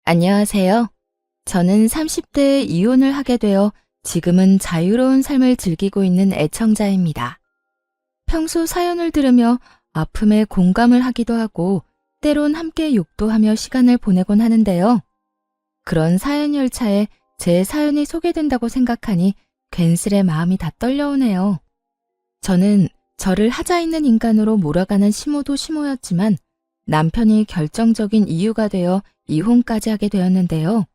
안녕하세요. 저는 30대에 이혼을 하게 되어 지금은 자유로운 삶을 즐기고 있는 애청자입니다. 평소 사연을 들으며 아픔에 공감을 하기도 하고 때론 함께 욕도 하며 시간을 보내곤 하는데요. 그런 사연 열차에 제 사연이 소개된다고 생각하니 괜스레 마음이 다 떨려오네요. 저는 저를 하자 있는 인간으로 몰아가는 시모도 시모였지만 남편이 결정적인 이유가 되어 이혼까지 하게 되었는데요.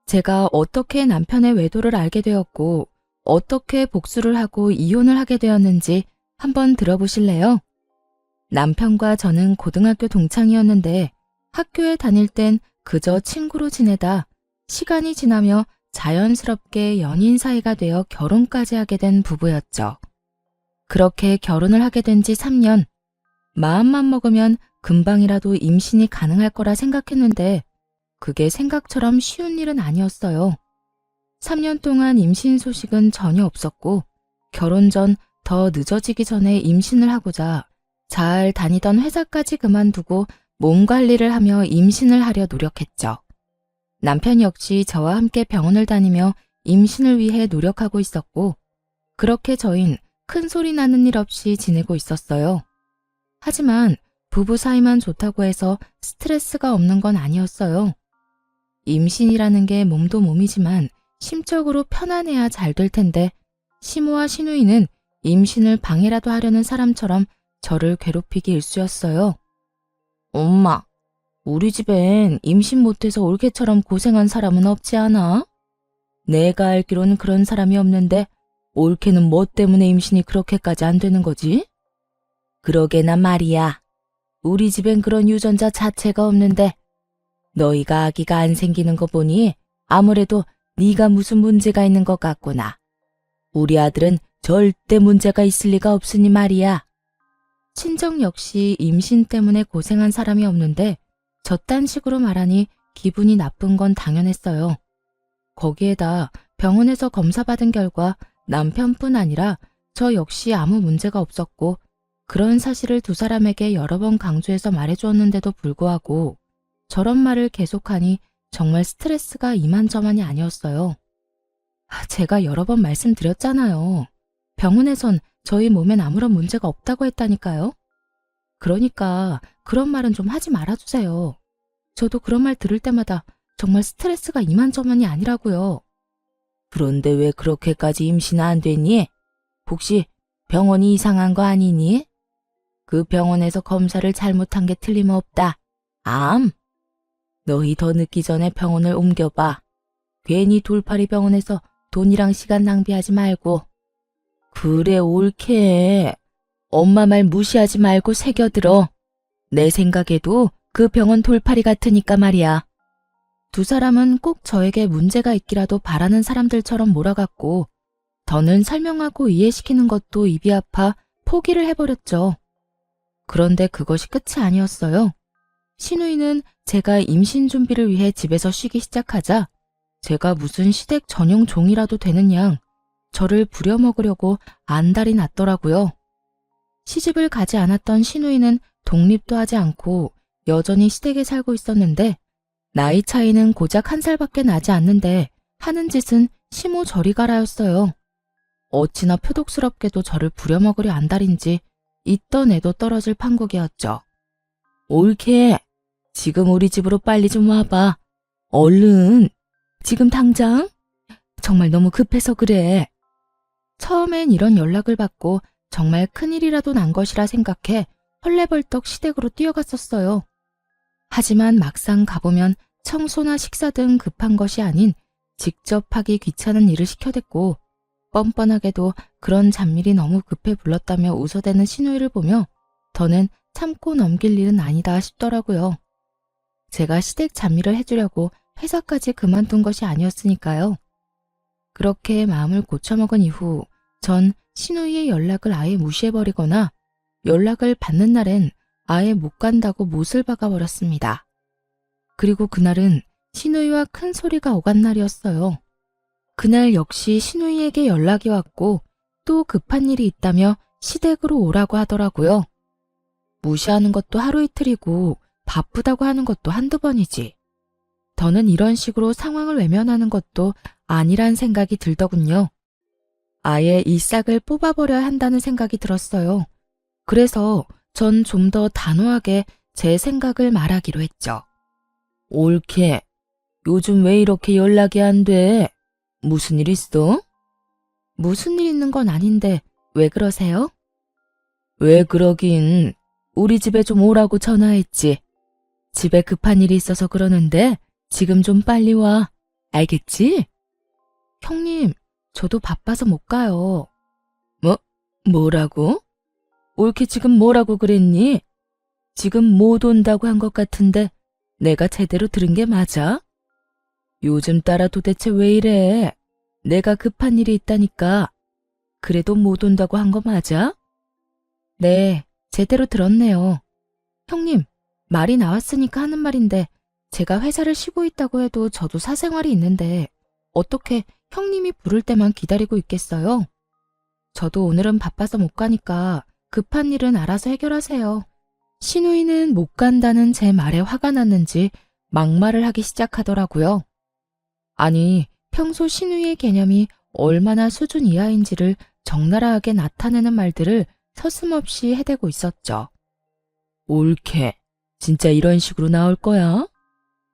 제가 어떻게 남편의 외도를 알게 되었고 어떻게 복수를 하고 이혼을 하게 되었는지 한번 들어보실래요? 남편과 저는 고등학교 동창이었는데 학교에 다닐 땐 그저 친구로 지내다 시간이 지나며 자연스럽게 연인 사이가 되어 결혼까지 하게 된 부부였죠. 그렇게 결혼을 하게 된 지 3년, 마음만 먹으면 금방이라도 임신이 가능할 거라 생각했는데 그게 생각처럼 쉬운 일은 아니었어요. 3년 동안 임신 소식은 전혀 없었고 결혼 전 더 늦어지기 전에 임신을 하고자 잘 다니던 회사까지 그만두고 몸 관리를 하며 임신을 하려 노력했죠. 남편 역시 저와 함께 병원을 다니며 임신을 위해 노력하고 있었고 그렇게 저흰 큰 소리 나는 일 없이 지내고 있었어요. 하지만 부부 사이만 좋다고 해서 스트레스가 없는 건 아니었어요. 임신이라는 게 몸도 몸이지만 심적으로 편안해야 잘 될 텐데 시모와 시누이는 임신을 방해라도 하려는 사람처럼 저를 괴롭히기 일쑤였어요. 엄마, 우리 집엔 임신 못해서 올케처럼 고생한 사람은 없지 않아? 내가 알기로는 그런 사람이 없는데 올케는 뭐 때문에 임신이 그렇게까지 안 되는 거지? 그러게나 말이야. 우리 집엔 그런 유전자 자체가 없는데 너희가 아기가 안 생기는 거 보니 아무래도 네가 무슨 문제가 있는 것 같구나. 우리 아들은 절대 문제가 있을 리가 없으니 말이야. 친정 역시 임신 때문에 고생한 사람이 없는데 저딴 식으로 말하니 기분이 나쁜 건 당연했어요. 거기에다 병원에서 검사받은 결과 남편뿐 아니라 저 역시 아무 문제가 없었고 그런 사실을 두 사람에게 여러 번 강조해서 말해주었는데도 불구하고 저런 말을 계속하니 정말 스트레스가 이만저만이 아니었어요. 제가 여러 번 말씀드렸잖아요. 병원에선 저희 몸엔 아무런 문제가 없다고 했다니까요. 그러니까 그런 말은 좀 하지 말아주세요. 저도 그런 말 들을 때마다 정말 스트레스가 이만저만이 아니라고요. 그런데 왜 그렇게까지 임신 안 됐니? 혹시 병원이 이상한 거 아니니? 그 병원에서 검사를 잘못한 게 틀림없다. 암? 너희 더 늦기 전에 병원을 옮겨봐. 괜히 돌팔이 병원에서 돈이랑 시간 낭비하지 말고. 그래, 옳게. 엄마 말 무시하지 말고 새겨들어. 내 생각에도 그 병원 돌팔이 같으니까 말이야. 두 사람은 꼭 저에게 문제가 있기라도 바라는 사람들처럼 몰아갔고 더는 설명하고 이해시키는 것도 입이 아파 포기를 해버렸죠. 그런데 그것이 끝이 아니었어요. 시누이는 제가 임신 준비를 위해 집에서 쉬기 시작하자 제가 무슨 시댁 전용 종이라도 되는 양 저를 부려먹으려고 안달이 났더라고요. 시집을 가지 않았던 시누이는 독립도 하지 않고 여전히 시댁에 살고 있었는데 나이 차이는 고작 1살밖에 나지 않는데 하는 짓은 시모 저리 가라였어요. 어찌나 표독스럽게도 저를 부려먹으려 안달인지 있던 애도 떨어질 판국이었죠. 옳게. 지금 우리 집으로 빨리 좀 와봐. 얼른. 지금 당장? 정말 너무 급해서 그래. 처음엔 이런 연락을 받고 정말 큰일이라도 난 것이라 생각해 헐레벌떡 시댁으로 뛰어갔었어요. 하지만 막상 가보면 청소나 식사 등 급한 것이 아닌 직접 하기 귀찮은 일을 시켜댔고 뻔뻔하게도 그런 잡일이 너무 급해 불렀다며 웃어대는 시누이를 보며 더는 참고 넘길 일은 아니다 싶더라고요. 제가 시댁 잡일을 해주려고 회사까지 그만둔 것이 아니었으니까요. 그렇게 마음을 고쳐먹은 이후 전 시누이의 연락을 아예 무시해버리거나 연락을 받는 날엔 아예 못 간다고 못을 박아버렸습니다. 그리고 그날은 시누이와 큰 소리가 오간 날이었어요. 그날 역시 시누이에게 연락이 왔고 또 급한 일이 있다며 시댁으로 오라고 하더라고요. 무시하는 것도 하루 이틀이고 바쁘다고 하는 것도 한두 번이지. 더는 이런 식으로 상황을 외면하는 것도 아니란 생각이 들더군요. 아예 이 싹을 뽑아버려야 한다는 생각이 들었어요. 그래서 전 좀 더 단호하게 제 생각을 말하기로 했죠. 옳게. 요즘 왜 이렇게 연락이 안 돼? 무슨 일 있어? 무슨 일 있는 건 아닌데 왜 그러세요? 왜 그러긴. 우리 집에 좀 오라고 전화했지. 집에 급한 일이 있어서 그러는데 지금 좀 빨리 와. 알겠지? 형님, 저도 바빠서 못 가요. 뭐라고? 옳게 지금 뭐라고 그랬니? 지금 못 온다고 한 것 같은데 내가 제대로 들은 게 맞아? 요즘 따라 도대체 왜 이래? 내가 급한 일이 있다니까. 그래도 못 온다고 한 거 맞아? 네, 제대로 들었네요. 형님, 말이 나왔으니까 하는 말인데 제가 회사를 쉬고 있다고 해도 저도 사생활이 있는데 어떻게 형님이 부를 때만 기다리고 있겠어요? 저도 오늘은 바빠서 못 가니까 급한 일은 알아서 해결하세요. 신우이는 못 간다는 제 말에 화가 났는지 막말을 하기 시작하더라고요. 아니, 평소 신우이의 개념이 얼마나 수준 이하인지를 적나라하게 나타내는 말들을 서슴없이 해대고 있었죠. 옳게. 진짜 이런 식으로 나올 거야?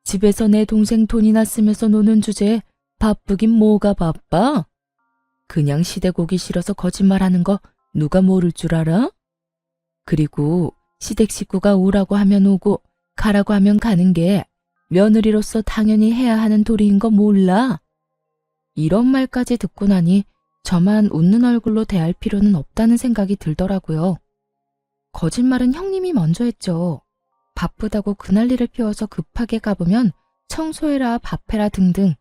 집에서 내 동생 돈이나 쓰면서 노는 주제에 바쁘긴 뭐가 바빠? 그냥 시댁 오기 싫어서 거짓말하는 거 누가 모를 줄 알아? 그리고 시댁 식구가 오라고 하면 오고 가라고 하면 가는 게 며느리로서 당연히 해야 하는 도리인 거 몰라? 이런 말까지 듣고 나니 저만 웃는 얼굴로 대할 필요는 없다는 생각이 들더라고요. 거짓말은 형님이 먼저 했죠. 바쁘다고 그날리를 피워서 급하게 가보면 청소해라 밥해라 등등.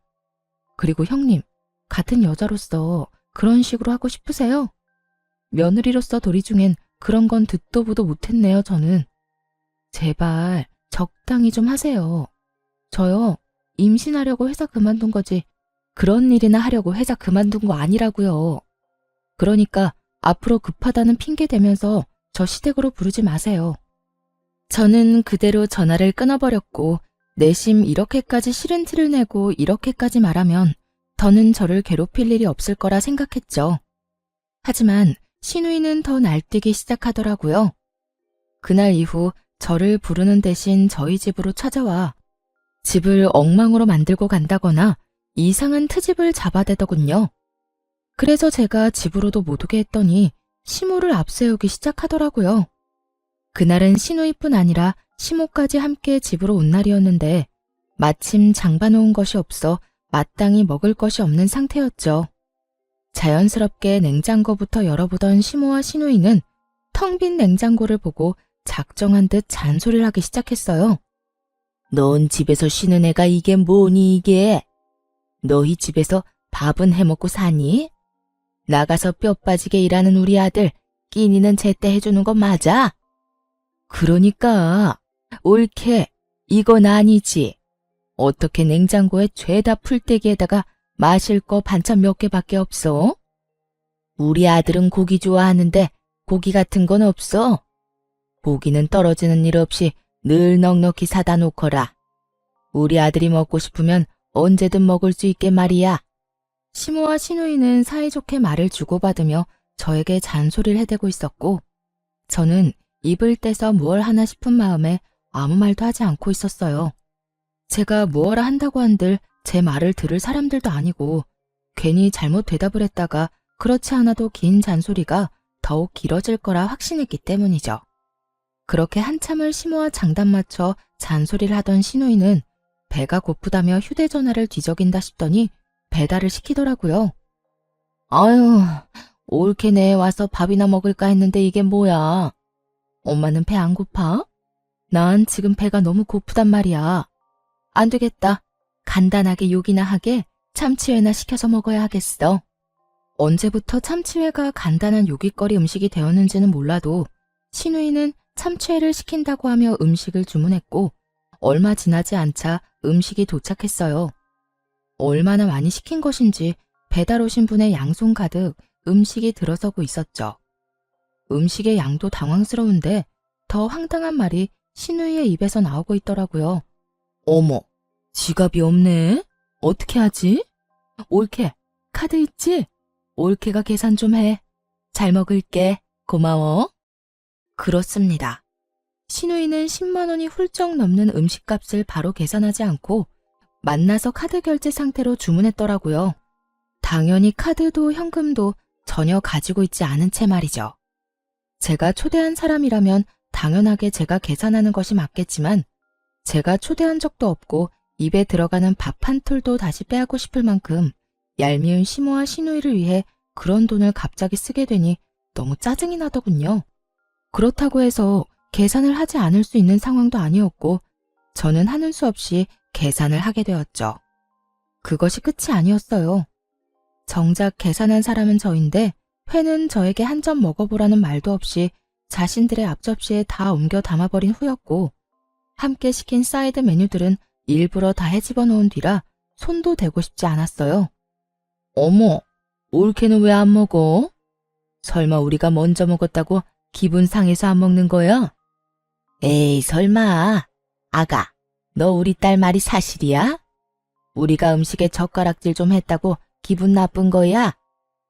그리고 형님, 같은 여자로서 그런 식으로 하고 싶으세요? 며느리로서 도리 중엔 그런 건 듣도 보도 못했네요, 저는. 제발 적당히 좀 하세요. 저요, 임신하려고 회사 그만둔 거지 그런 일이나 하려고 회사 그만둔 거 아니라고요. 그러니까 앞으로 급하다는 핑계 대면서 저 시댁으로 부르지 마세요. 저는 그대로 전화를 끊어버렸고 내심 이렇게까지 싫은 티를 내고 이렇게까지 말하면 더는 저를 괴롭힐 일이 없을 거라 생각했죠. 하지만 신우이는 더 날뛰기 시작하더라고요. 그날 이후 저를 부르는 대신 저희 집으로 찾아와 집을 엉망으로 만들고 간다거나 이상한 트집을 잡아대더군요. 그래서 제가 집으로도 못 오게 했더니 시모를 앞세우기 시작하더라고요. 그날은 신우이뿐 아니라 시모까지 함께 집으로 온 날이었는데 마침 장봐놓은 것이 없어 마땅히 먹을 것이 없는 상태였죠. 자연스럽게 냉장고부터 열어보던 시모와 신우이는 텅 빈 냉장고를 보고 작정한 듯 잔소리를 하기 시작했어요. 넌 집에서 쉬는 애가 이게 뭐니 이게? 너희 집에서 밥은 해먹고 사니? 나가서 뼈 빠지게 일하는 우리 아들 끼니는 제때 해주는 거 맞아? 그러니까 옳게 이건 아니지. 어떻게 냉장고에 죄다 풀떼기에다가 마실 거 반찬 몇 개밖에 없어? 우리 아들은 고기 좋아하는데 고기 같은 건 없어. 고기는 떨어지는 일 없이 늘 넉넉히 사다 놓거라. 우리 아들이 먹고 싶으면 언제든 먹을 수 있게 말이야. 시모와 신우이는 사이좋게 말을 주고받으며 저에게 잔소리를 해대고 있었고 저는 입을 떼서 무얼 하나 싶은 마음에 아무 말도 하지 않고 있었어요. 제가 무엇라 한다고 한들 제 말을 들을 사람들도 아니고 괜히 잘못 대답을 했다가 그렇지 않아도 긴 잔소리가 더욱 길어질 거라 확신했기 때문이죠. 그렇게 한참을 시모와 장단 맞춰 잔소리를 하던 신우이는 배가 고프다며 휴대전화를 뒤적인다 싶더니 배달을 시키더라고요. 아유, 옳게 내에 와서 밥이나 먹을까 했는데 이게 뭐야? 엄마는 배 안 고파? 난 지금 배가 너무 고프단 말이야. 안 되겠다. 간단하게 요기나 하게 참치회나 시켜서 먹어야 하겠어. 언제부터 참치회가 간단한 요깃거리 음식이 되었는지는 몰라도 신우이는 참치회를 시킨다고 하며 음식을 주문했고 얼마 지나지 않자 음식이 도착했어요. 얼마나 많이 시킨 것인지 배달 오신 분의 양손 가득 음식이 들어서고 있었죠. 음식의 양도 당황스러운데 더 황당한 말이 신우이의 입에서 나오고 있더라고요. 어머, 지갑이 없네. 어떻게 하지? 올케, 카드 있지? 올케가 계산 좀 해. 잘 먹을게. 고마워. 그렇습니다. 신우이는 10만 원이 훌쩍 넘는 음식값을 바로 계산하지 않고 만나서 카드 결제 상태로 주문했더라고요. 당연히 카드도 현금도 전혀 가지고 있지 않은 채 말이죠. 제가 초대한 사람이라면 당연하게 제가 계산하는 것이 맞겠지만 제가 초대한 적도 없고 입에 들어가는 밥 한 톨도 다시 빼앗고 싶을 만큼 얄미운 시모와 시누이를 위해 그런 돈을 갑자기 쓰게 되니 너무 짜증이 나더군요. 그렇다고 해서 계산을 하지 않을 수 있는 상황도 아니었고 저는 하는 수 없이 계산을 하게 되었죠. 그것이 끝이 아니었어요. 정작 계산한 사람은 저인데 회는 저에게 한 점 먹어보라는 말도 없이 자신들의 앞접시에 다 옮겨 담아버린 후였고 함께 시킨 사이드 메뉴들은 일부러 다 헤집어 놓은 뒤라 손도 대고 싶지 않았어요. 어머, 올케는 왜 안 먹어? 설마 우리가 먼저 먹었다고 기분 상해서 안 먹는 거야? 에이, 설마. 아가, 너 우리 딸 말이 사실이야? 우리가 음식에 젓가락질 좀 했다고 기분 나쁜 거야?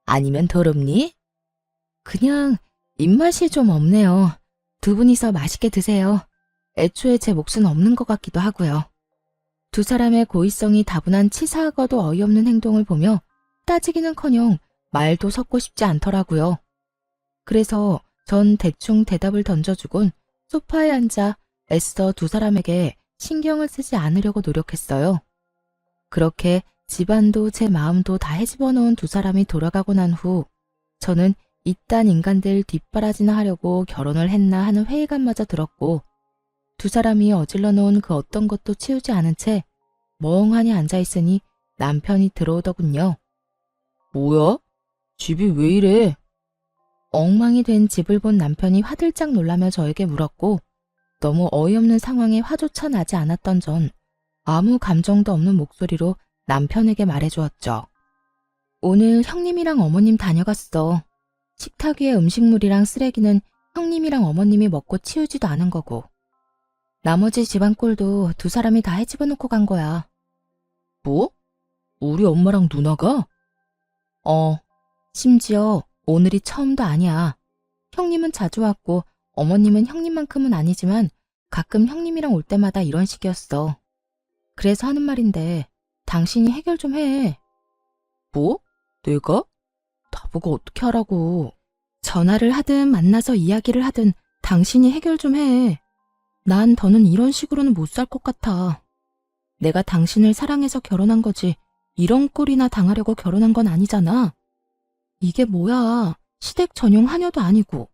아니면 더럽니? 그냥 입맛이 좀 없네요. 두 분이서 맛있게 드세요. 애초에 제 몫은 없는 것 같기도 하고요. 두 사람의 고의성이 다분한 치사하고도 어이없는 행동을 보며 따지기는커녕 말도 섞고 싶지 않더라고요. 그래서 전 대충 대답을 던져주곤 소파에 앉아 애써 두 사람에게 신경을 쓰지 않으려고 노력했어요. 그렇게 집안도 제 마음도 다 헤집어 놓은 두 사람이 돌아가고 난 후 저는 이딴 인간들 뒷바라지나 하려고 결혼을 했나 하는 회의감마저 들었고 두 사람이 어질러 놓은 그 어떤 것도 치우지 않은 채 멍하니 앉아있으니 남편이 들어오더군요. 뭐야? 집이 왜 이래? 엉망이 된 집을 본 남편이 화들짝 놀라며 저에게 물었고 너무 어이없는 상황에 화조차 나지 않았던 전 아무 감정도 없는 목소리로 남편에게 말해주었죠. 오늘 형님이랑 어머님 다녀갔어. 식탁 위에 음식물이랑 쓰레기는 형님이랑 어머님이 먹고 치우지도 않은 거고 나머지 집안 꼴도 두 사람이 다 헤집어 놓고 간 거야. 뭐? 우리 엄마랑 누나가? 심지어 오늘이 처음도 아니야. 형님은 자주 왔고 어머님은 형님만큼은 아니지만 가끔 형님이랑 올 때마다 이런 식이었어. 그래서 하는 말인데 당신이 해결 좀 해. 뭐? 내가? 나보고 어떻게 하라고. 전화를 하든 만나서 이야기를 하든 당신이 해결 좀 해. 난 더는 이런 식으로는 못 살 것 같아. 내가 당신을 사랑해서 결혼한 거지 이런 꼴이나 당하려고 결혼한 건 아니잖아. 이게 뭐야. 시댁 전용 하녀도 아니고.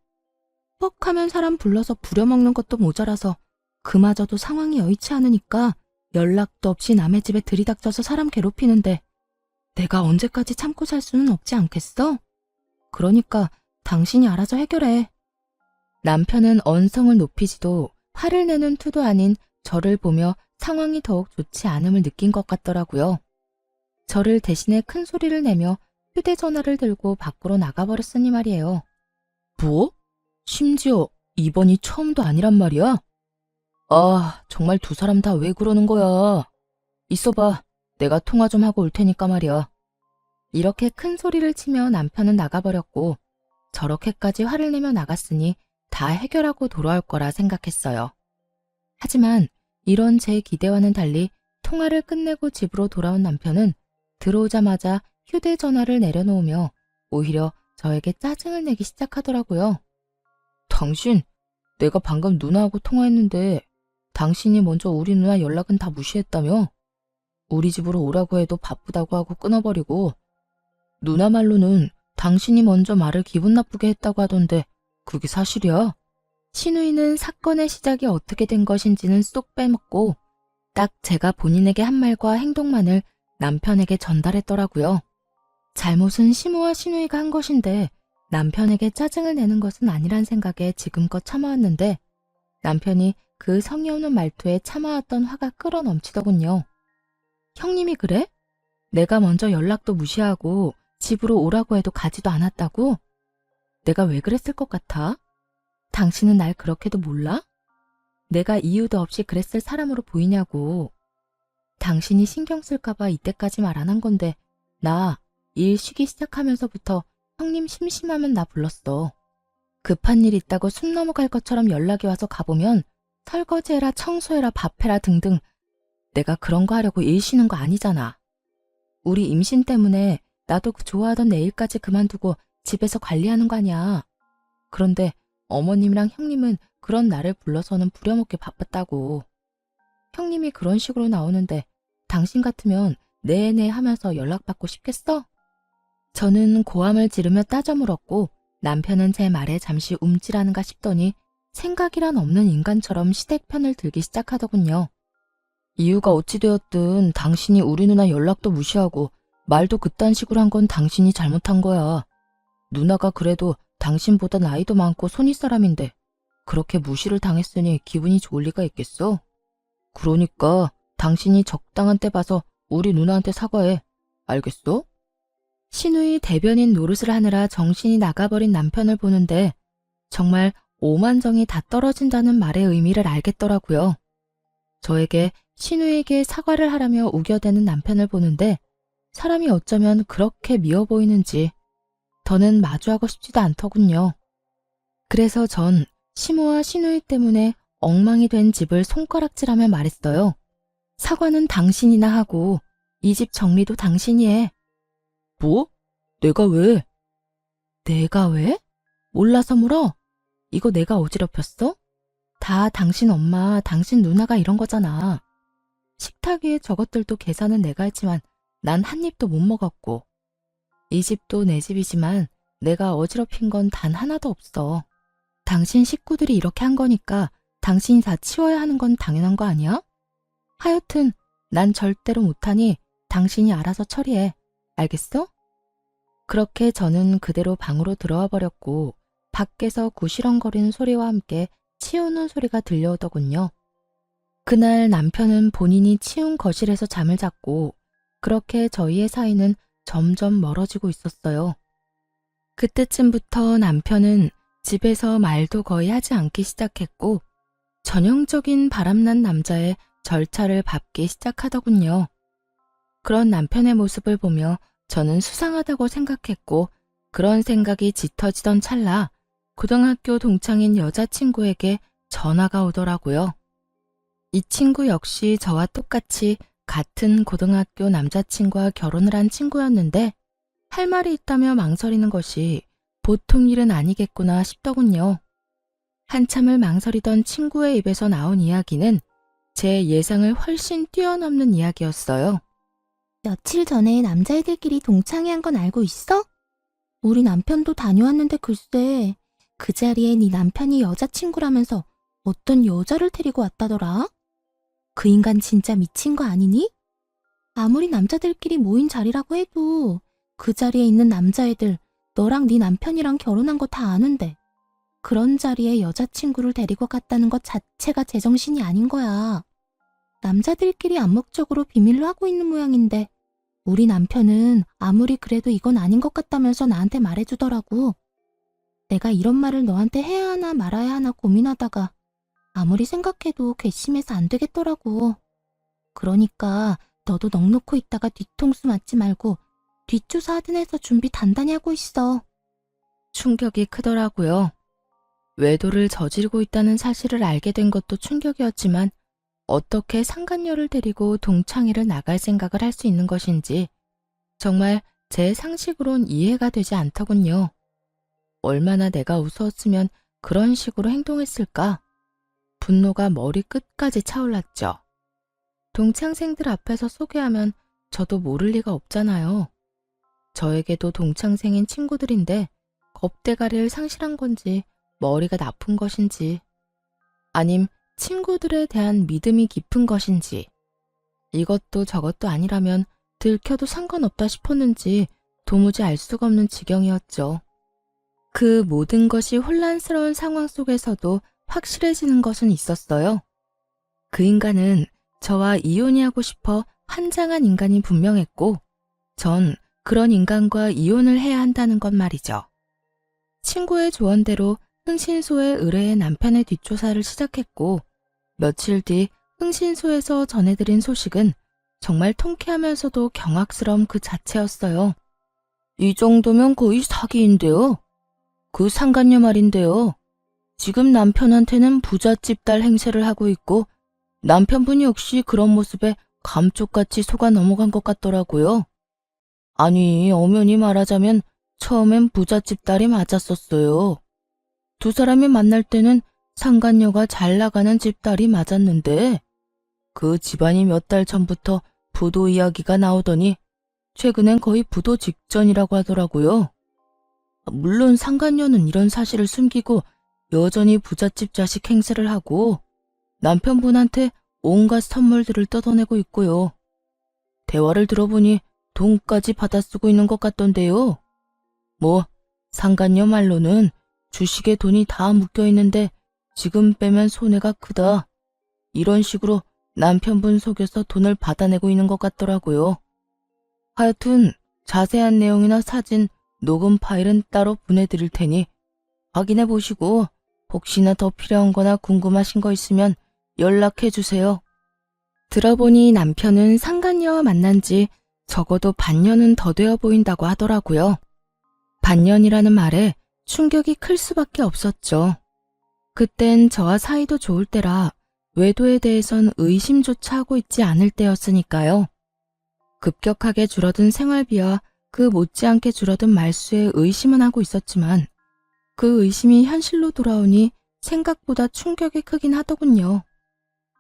뻑하면 사람 불러서 부려먹는 것도 모자라서 그마저도 상황이 여의치 않으니까 연락도 없이 남의 집에 들이닥쳐서 사람 괴롭히는데 내가 언제까지 참고 살 수는 없지 않겠어? 그러니까 당신이 알아서 해결해. 남편은 언성을 높이지도 화를 내는 투도 아닌 저를 보며 상황이 더욱 좋지 않음을 느낀 것 같더라고요. 저를 대신에 큰 소리를 내며 휴대전화를 들고 밖으로 나가버렸으니 말이에요. 뭐? 심지어 이번이 처음도 아니란 말이야? 아, 정말 두 사람 다 왜 그러는 거야? 있어봐. 내가 통화 좀 하고 올 테니까 말이야. 이렇게 큰 소리를 치며 남편은 나가버렸고 저렇게까지 화를 내며 나갔으니 다 해결하고 돌아올 거라 생각했어요. 하지만 이런 제 기대와는 달리 통화를 끝내고 집으로 돌아온 남편은 들어오자마자 휴대전화를 내려놓으며 오히려 저에게 짜증을 내기 시작하더라고요. 당신, 내가 방금 누나하고 통화했는데 당신이 먼저 우리 누나 연락은 다 무시했다며? 우리 집으로 오라고 해도 바쁘다고 하고 끊어버리고 누나 말로는 당신이 먼저 말을 기분 나쁘게 했다고 하던데 그게 사실이야? 신우이는 사건의 시작이 어떻게 된 것인지는 쏙 빼먹고 딱 제가 본인에게 한 말과 행동만을 남편에게 전달했더라고요. 잘못은 시모와 신우이가 한 것인데 남편에게 짜증을 내는 것은 아니란 생각에 지금껏 참아왔는데 남편이 그 성의 없는 말투에 참아왔던 화가 끌어넘치더군요. 형님이 그래? 내가 먼저 연락도 무시하고 집으로 오라고 해도 가지도 않았다고? 내가 왜 그랬을 것 같아? 당신은 날 그렇게도 몰라? 내가 이유도 없이 그랬을 사람으로 보이냐고. 당신이 신경 쓸까봐 이때까지 말 안 한 건데 나 일 쉬기 시작하면서부터 형님 심심하면 나 불렀어. 급한 일 있다고 숨 넘어갈 것처럼 연락이 와서 가보면 설거지해라, 청소해라, 밥해라 등등. 내가 그런 거 하려고 일 쉬는 거 아니잖아. 우리 임신 때문에 나도 그 좋아하던 내 일까지 그만두고 집에서 관리하는 거 아니야. 그런데 어머님이랑 형님은 그런 나를 불러서는 부려먹기 바빴다고. 형님이 그런 식으로 나오는데 당신 같으면 네네 하면서 연락받고 싶겠어? 저는 고함을 지르며 따져 물었고 남편은 제 말에 잠시 움찔하는가 싶더니 생각이란 없는 인간처럼 시댁편을 들기 시작하더군요. 이유가 어찌 되었든 당신이 우리 누나 연락도 무시하고 말도 그딴 식으로 한 건 당신이 잘못한 거야. 누나가 그래도 당신보다 나이도 많고 손윗 사람인데 그렇게 무시를 당했으니 기분이 좋을 리가 있겠어? 그러니까 당신이 적당한 때 봐서 우리 누나한테 사과해. 알겠어? 신우이 대변인 노릇을 하느라 정신이 나가버린 남편을 보는데 정말 오만정이 다 떨어진다는 말의 의미를 알겠더라고요. 저에게 신우에게 사과를 하라며 우겨대는 남편을 보는데 사람이 어쩌면 그렇게 미워 보이는지 더는 마주하고 싶지도 않더군요. 그래서 전 시모와 신우이 때문에 엉망이 된 집을 손가락질하며 말했어요. 사과는 당신이나 하고 이 집 정리도 당신이 해. 뭐? 내가 왜? 내가 왜? 몰라서 물어? 이거 내가 어지럽혔어? 다 당신 엄마, 당신 누나가 이런 거잖아. 식탁 위에 저것들도 계산은 내가 했지만 난 한 입도 못 먹었고 이 집도 내 집이지만 내가 어지럽힌 건 단 하나도 없어. 당신 식구들이 이렇게 한 거니까 당신이 다 치워야 하는 건 당연한 거 아니야? 하여튼 난 절대로 못하니 당신이 알아서 처리해. 알겠어? 그렇게 저는 그대로 방으로 들어와 버렸고 밖에서 구시렁거리는 소리와 함께 치우는 소리가 들려오더군요. 그날 남편은 본인이 치운 거실에서 잠을 잤고 그렇게 저희의 사이는 점점 멀어지고 있었어요. 그때쯤부터 남편은 집에서 말도 거의 하지 않기 시작했고 전형적인 바람난 남자의 절차를 밟기 시작하더군요. 그런 남편의 모습을 보며 저는 수상하다고 생각했고 그런 생각이 짙어지던 찰나 고등학교 동창인 여자친구에게 전화가 오더라고요. 이 친구 역시 저와 똑같이 같은 고등학교 남자친구와 결혼을 한 친구였는데 할 말이 있다며 망설이는 것이 보통 일은 아니겠구나 싶더군요. 한참을 망설이던 친구의 입에서 나온 이야기는 제 예상을 훨씬 뛰어넘는 이야기였어요. 며칠 전에 남자애들끼리 동창회 한 건 알고 있어? 우리 남편도 다녀왔는데 글쎄 그 자리에 네 남편이 여자친구라면서 어떤 여자를 데리고 왔다더라? 그 인간 진짜 미친 거 아니니? 아무리 남자들끼리 모인 자리라고 해도 그 자리에 있는 남자애들 너랑 네 남편이랑 결혼한 거 다 아는데 그런 자리에 여자친구를 데리고 갔다는 것 자체가 제정신이 아닌 거야. 남자들끼리 암묵적으로 비밀로 하고 있는 모양인데 우리 남편은 아무리 그래도 이건 아닌 것 같다면서 나한테 말해주더라고. 내가 이런 말을 너한테 해야 하나 말아야 하나 고민하다가 아무리 생각해도 괘씸해서 안 되겠더라고. 그러니까 너도 넋놓고 있다가 뒤통수 맞지 말고 뒷조사하든 해서 준비 단단히 하고 있어. 충격이 크더라고요. 외도를 저지르고 있다는 사실을 알게 된 것도 충격이었지만 어떻게 상간녀를 데리고 동창회를 나갈 생각을 할 수 있는 것인지 정말 제 상식으론 이해가 되지 않더군요. 얼마나 내가 우스웠으면 그런 식으로 행동했을까? 분노가 머리 끝까지 차올랐죠. 동창생들 앞에서 소개하면 저도 모를 리가 없잖아요. 저에게도 동창생인 친구들인데 겁대가리를 상실한 건지 머리가 나쁜 것인지 아님 친구들에 대한 믿음이 깊은 것인지 이것도 저것도 아니라면 들켜도 상관없다 싶었는지 도무지 알 수가 없는 지경이었죠. 그 모든 것이 혼란스러운 상황 속에서도 확실해지는 것은 있었어요. 그 인간은 저와 이혼이 하고 싶어 환장한 인간이 분명했고 전 그런 인간과 이혼을 해야 한다는 것 말이죠. 친구의 조언대로 흥신소에 의뢰해 남편의 뒷조사를 시작했고 며칠 뒤 흥신소에서 전해드린 소식은 정말 통쾌하면서도 경악스러움 그 자체였어요. 이 정도면 거의 사기인데요. 그 상간녀 말인데요. 지금 남편한테는 부잣집 딸 행세를 하고 있고 남편분이 역시 그런 모습에 감쪽같이 속아 넘어간 것 같더라고요. 아니, 엄연히 말하자면 처음엔 부잣집 딸이 맞았었어요. 두 사람이 만날 때는 상간녀가 잘 나가는 집 딸이 맞았는데 그 집안이 몇 달 전부터 부도 이야기가 나오더니 최근엔 거의 부도 직전이라고 하더라고요. 물론 상간녀는 이런 사실을 숨기고 여전히 부잣집 자식 행세를 하고 남편분한테 온갖 선물들을 뜯어내고 있고요. 대화를 들어보니 돈까지 받아 쓰고 있는 것 같던데요. 뭐 상간녀 말로는 주식에 돈이 다 묶여 있는데 지금 빼면 손해가 크다. 이런 식으로 남편분 속여서 돈을 받아내고 있는 것 같더라고요. 하여튼 자세한 내용이나 사진, 녹음 파일은 따로 보내드릴 테니 확인해 보시고 혹시나 더 필요한 거나 궁금하신 거 있으면 연락해 주세요. 들어보니 남편은 상간녀와 만난 지 적어도 반년은 더 되어 보인다고 하더라고요. 반년이라는 말에 충격이 클 수밖에 없었죠. 그땐 저와 사이도 좋을 때라 외도에 대해선 의심조차 하고 있지 않을 때였으니까요. 급격하게 줄어든 생활비와 그 못지않게 줄어든 말수에 의심은 하고 있었지만 그 의심이 현실로 돌아오니 생각보다 충격이 크긴 하더군요.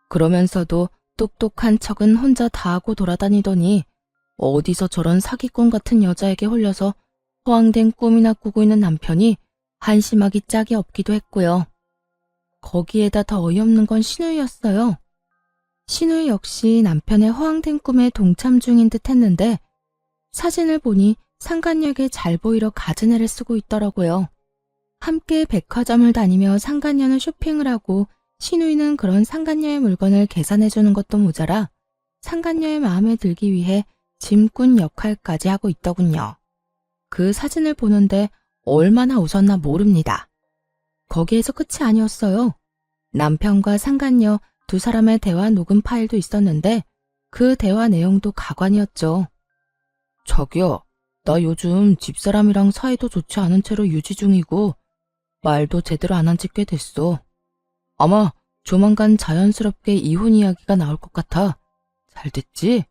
그러면서도 똑똑한 척은 혼자 다 하고 돌아다니더니 어디서 저런 사기꾼 같은 여자에게 홀려서 허황된 꿈이나 꾸고 있는 남편이 한심하기 짝이 없기도 했고요. 거기에다 더 어이없는 건 신우이였어요. 신우이 역시 남편의 허황된 꿈에 동참 중인 듯 했는데 사진을 보니 상간녀에게 잘 보이려 가진 애를 쓰고 있더라고요. 함께 백화점을 다니며 상간녀는 쇼핑을 하고 신우이는 그런 상간녀의 물건을 계산해주는 것도 모자라 상간녀의 마음에 들기 위해 짐꾼 역할까지 하고 있더군요. 그 사진을 보는데 얼마나 웃었나 모릅니다. 거기에서 끝이 아니었어요. 남편과 상간녀 두 사람의 대화 녹음 파일도 있었는데 그 대화 내용도 가관이었죠. 자기야, 나 요즘 집사람이랑 사이도 좋지 않은 채로 유지 중이고 말도 제대로 안 한 지 꽤 됐어. 아마 조만간 자연스럽게 이혼 이야기가 나올 것 같아. 잘 됐지?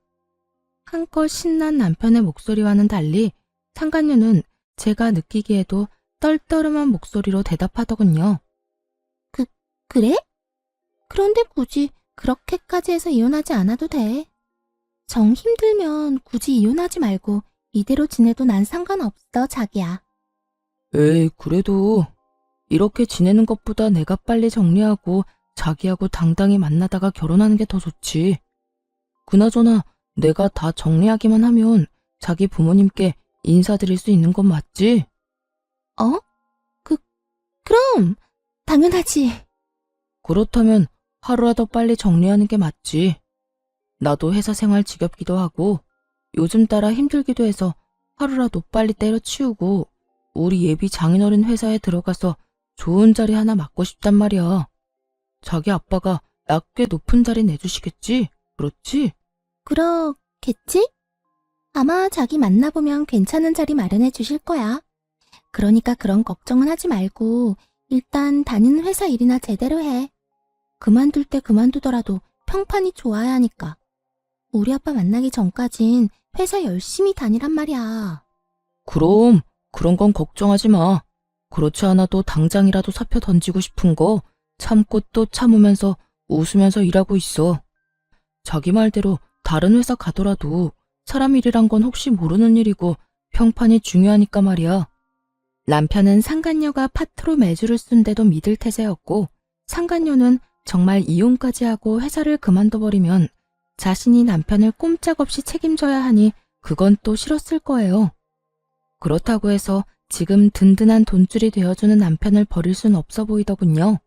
한껏 신난 남편의 목소리와는 달리 상간녀는 제가 느끼기에도 떨떠름한 목소리로 대답하더군요. 그래? 그런데 굳이 그렇게까지 해서 이혼하지 않아도 돼. 정 힘들면 굳이 이혼하지 말고 이대로 지내도 난 상관없어, 자기야. 에이, 그래도 이렇게 지내는 것보다 내가 빨리 정리하고 자기하고 당당히 만나다가 결혼하는 게 더 좋지. 그나저나 내가 다 정리하기만 하면 자기 부모님께 인사드릴 수 있는 건 맞지? 어? 그럼 당연하지. 그렇다면 하루라도 빨리 정리하는 게 맞지. 나도 회사 생활 지겹기도 하고 요즘 따라 힘들기도 해서 하루라도 빨리 때려치우고 우리 예비 장인어른 회사에 들어가서 좋은 자리 하나 맡고 싶단 말이야. 자기 아빠가 나 꽤 높은 자리 내주시겠지? 그렇지? 그렇겠지? 아마 자기 만나보면 괜찮은 자리 마련해 주실 거야. 그러니까 그런 걱정은 하지 말고 일단 다니는 회사 일이나 제대로 해. 그만둘 때 그만두더라도 평판이 좋아야 하니까. 우리 아빠 만나기 전까진 회사 열심히 다니란 말이야. 그럼 그런 건 걱정하지 마. 그렇지 않아도 당장이라도 사표 던지고 싶은 거 참고 또 참으면서 웃으면서 일하고 있어. 자기 말대로 다른 회사 가더라도 사람 일이란 건 혹시 모르는 일이고 평판이 중요하니까 말이야. 남편은 상간녀가 파트로 매주를 쓴데도 믿을 태세였고 상간녀는 정말 이혼까지 하고 회사를 그만둬버리면 자신이 남편을 꼼짝없이 책임져야 하니 그건 또 싫었을 거예요. 그렇다고 해서 지금 든든한 돈줄이 되어주는 남편을 버릴 순 없어 보이더군요.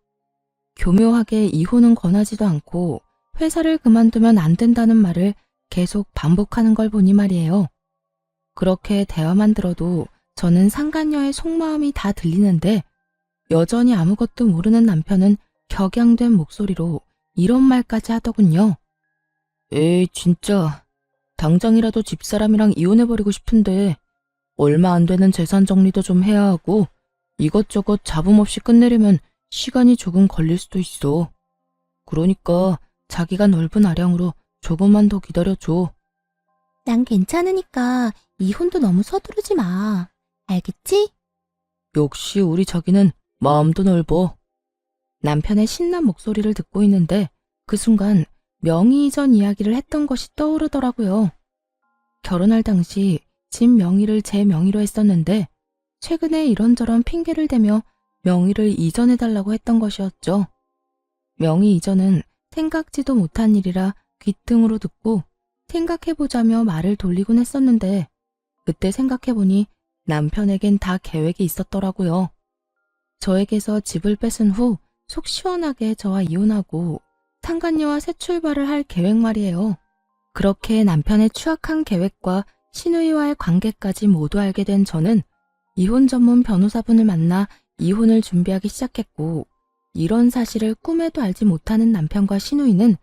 교묘하게 이혼은 권하지도 않고 회사를 그만두면 안 된다는 말을 계속 반복하는 걸 보니 말이에요. 그렇게 대화만 들어도 저는 상간녀의 속마음이 다 들리는데 여전히 아무것도 모르는 남편은 격양된 목소리로 이런 말까지 하더군요. 에이, 진짜 당장이라도 집사람이랑 이혼해버리고 싶은데 얼마 안 되는 재산 정리도 좀 해야 하고 이것저것 잡음 없이 끝내려면 시간이 조금 걸릴 수도 있어. 그러니까 자기가 넓은 아량으로 조금만 더 기다려줘. 난 괜찮으니까 이혼도 너무 서두르지 마. 알겠지? 역시 우리 자기는 마음도 넓어. 남편의 신난 목소리를 듣고 있는데 그 순간 명의 이전 이야기를 했던 것이 떠오르더라고요. 결혼할 당시 집 명의를 제 명의로 했었는데 최근에 이런저런 핑계를 대며 명의를 이전해달라고 했던 것이었죠. 명의 이전은 생각지도 못한 일이라 귀등으로 듣고 생각해보자며 말을 돌리곤 했었는데 그때 생각해보니 남편에겐 다 계획이 있었더라고요. 저에게서 집을 뺏은 후 속 시원하게 저와 이혼하고 상간녀와 새 출발을 할 계획 말이에요. 그렇게 남편의 추악한 계획과 시누이와의 관계까지 모두 알게 된 저는 이혼 전문 변호사분을 만나 이혼을 준비하기 시작했고 이런 사실을 꿈에도 알지 못하는 남편과 시누이는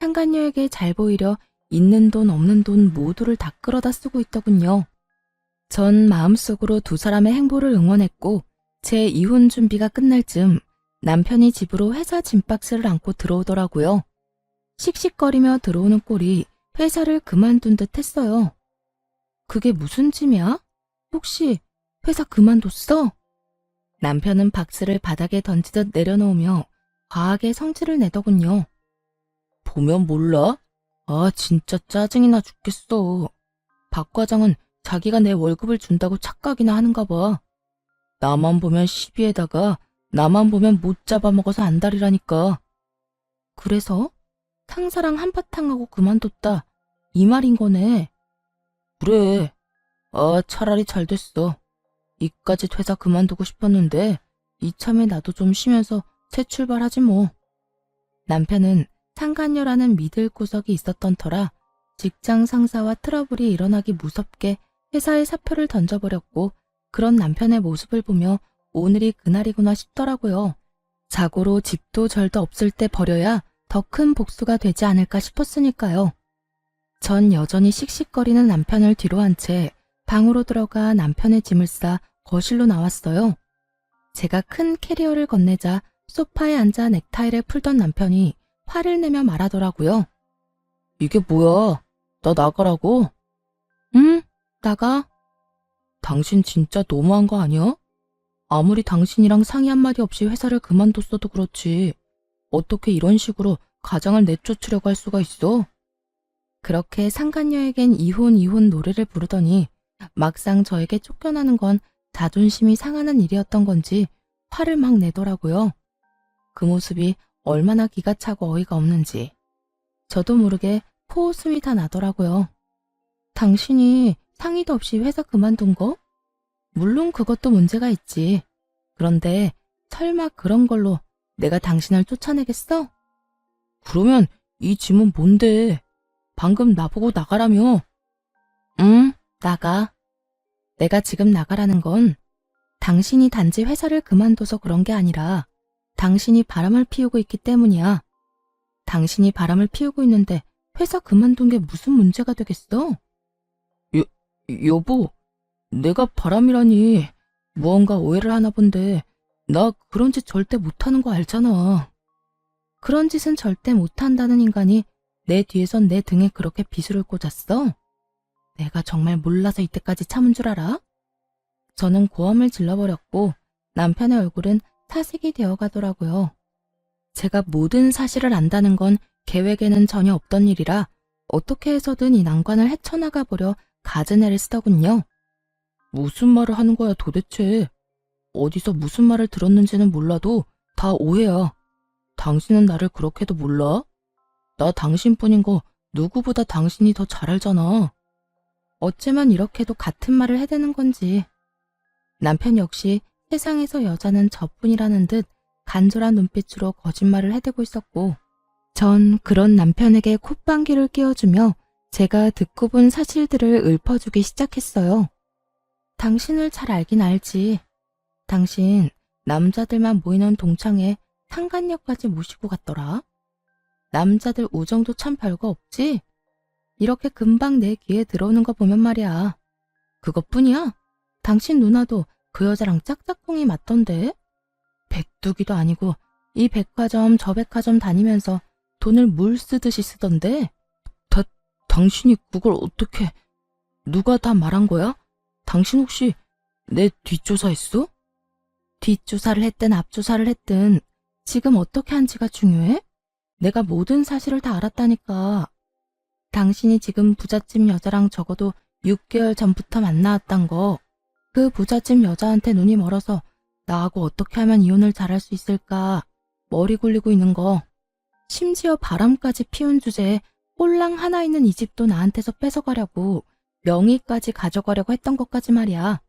상간녀에게 잘 보이려 있는 돈 없는 돈 모두를 다 끌어다 쓰고 있더군요. 전 마음속으로 두 사람의 행보를 응원했고 제 이혼 준비가 끝날 즈음 남편이 집으로 회사 짐박스를 안고 들어오더라고요. 씩씩거리며 들어오는 꼴이 회사를 그만둔 듯 했어요. 그게 무슨 짐이야? 혹시 회사 그만뒀어? 남편은 박스를 바닥에 던지듯 내려놓으며 과하게 성질을 내더군요. 보면 몰라? 아, 진짜 짜증이 나 죽겠어. 박 과장은 자기가 내 월급을 준다고 착각이나 하는가 봐. 나만 보면 시비에다가 나만 보면 못 잡아먹어서 안달이라니까. 그래서 상사랑 한바탕하고 그만뒀다. 이 말인 거네. 그래. 아, 차라리 잘 됐어. 이까짓 회사 그만두고 싶었는데 이참에 나도 좀 쉬면서 새 출발하지 뭐. 남편은 상간녀라는 믿을 구석이 있었던 터라 직장 상사와 트러블이 일어나기 무섭게 회사에 사표를 던져버렸고 그런 남편의 모습을 보며 오늘이 그날이구나 싶더라고요. 자고로 집도 절도 없을 때 버려야 더 큰 복수가 되지 않을까 싶었으니까요. 전 여전히 씩씩거리는 남편을 뒤로 한 채 방으로 들어가 남편의 짐을 싸 거실로 나왔어요. 제가 큰 캐리어를 건네자 소파에 앉아 넥타이를 풀던 남편이 화를 내며 말하더라고요. 이게 뭐야? 나 나가라고? 응, 나가. 당신 진짜 너무한 거 아니야? 아무리 당신이랑 상의 한마디 없이 회사를 그만뒀어도 그렇지. 어떻게 이런 식으로 가장을 내쫓으려고 할 수가 있어? 그렇게 상간녀에겐 이혼 노래를 부르더니 막상 저에게 쫓겨나는 건 자존심이 상하는 일이었던 건지 화를 막 내더라고요. 그 모습이 얼마나 기가 차고 어이가 없는지. 저도 모르게 코웃음이 다 나더라고요. 당신이 상의도 없이 회사 그만둔 거? 물론 그것도 문제가 있지. 그런데 설마 그런 걸로 내가 당신을 쫓아내겠어? 그러면 이 짐은 뭔데? 방금 나보고 나가라며. 응, 나가. 내가 지금 나가라는 건 당신이 단지 회사를 그만둬서 그런 게 아니라 당신이 바람을 피우고 있기 때문이야. 당신이 바람을 피우고 있는데 회사 그만둔 게 무슨 문제가 되겠어? 여보, 내가 바람이라니 무언가 오해를 하나 본데 나 그런 짓 절대 못하는 거 알잖아. 그런 짓은 절대 못한다는 인간이 내 뒤에선 내 등에 그렇게 비수를 꽂았어? 내가 정말 몰라서 이때까지 참은 줄 알아? 저는 고함을 질러버렸고 남편의 얼굴은 사색이 되어가더라고요. 제가 모든 사실을 안다는 건 계획에는 전혀 없던 일이라 어떻게 해서든 이 난관을 헤쳐나가 보려 갖은 애를 쓰더군요. 무슨 말을 하는 거야 도대체. 어디서 무슨 말을 들었는지는 몰라도 다 오해야. 당신은 나를 그렇게도 몰라? 나 당신뿐인 거 누구보다 당신이 더 잘 알잖아. 어째만 이렇게도 같은 말을 해대는 건지. 남편 역시 세상에서 여자는 저뿐이라는 듯 간절한 눈빛으로 거짓말을 해대고 있었고 전 그런 남편에게 콧방귀를 뀌어주며 제가 듣고 본 사실들을 읊어주기 시작했어요. 당신을 잘 알긴 알지. 당신 남자들만 모이는 동창회 상간녀까지 모시고 갔더라. 남자들 우정도 참 별거 없지? 이렇게 금방 내 귀에 들어오는 거 보면 말이야. 그것뿐이야. 당신 누나도 그 여자랑 짝짝꿍이 맞던데? 백두기도 아니고 이 백화점 저 백화점 다니면서 돈을 물 쓰듯이 쓰던데? 당신이 그걸 어떻게... 누가 다 말한 거야? 당신 혹시 내 뒷조사했어? 뒷조사를 했든 앞조사를 했든 지금 어떻게 한지가 중요해? 내가 모든 사실을 다 알았다니까. 당신이 지금 부잣집 여자랑 적어도 6개월 전부터 만나왔단 거. 그 부잣집 여자한테 눈이 멀어서 나하고 어떻게 하면 이혼을 잘할 수 있을까 머리 굴리고 있는 거. 심지어 바람까지 피운 주제에 꼴랑 하나 있는 이 집도 나한테서 뺏어가려고 명의까지 가져가려고 했던 것까지 말이야.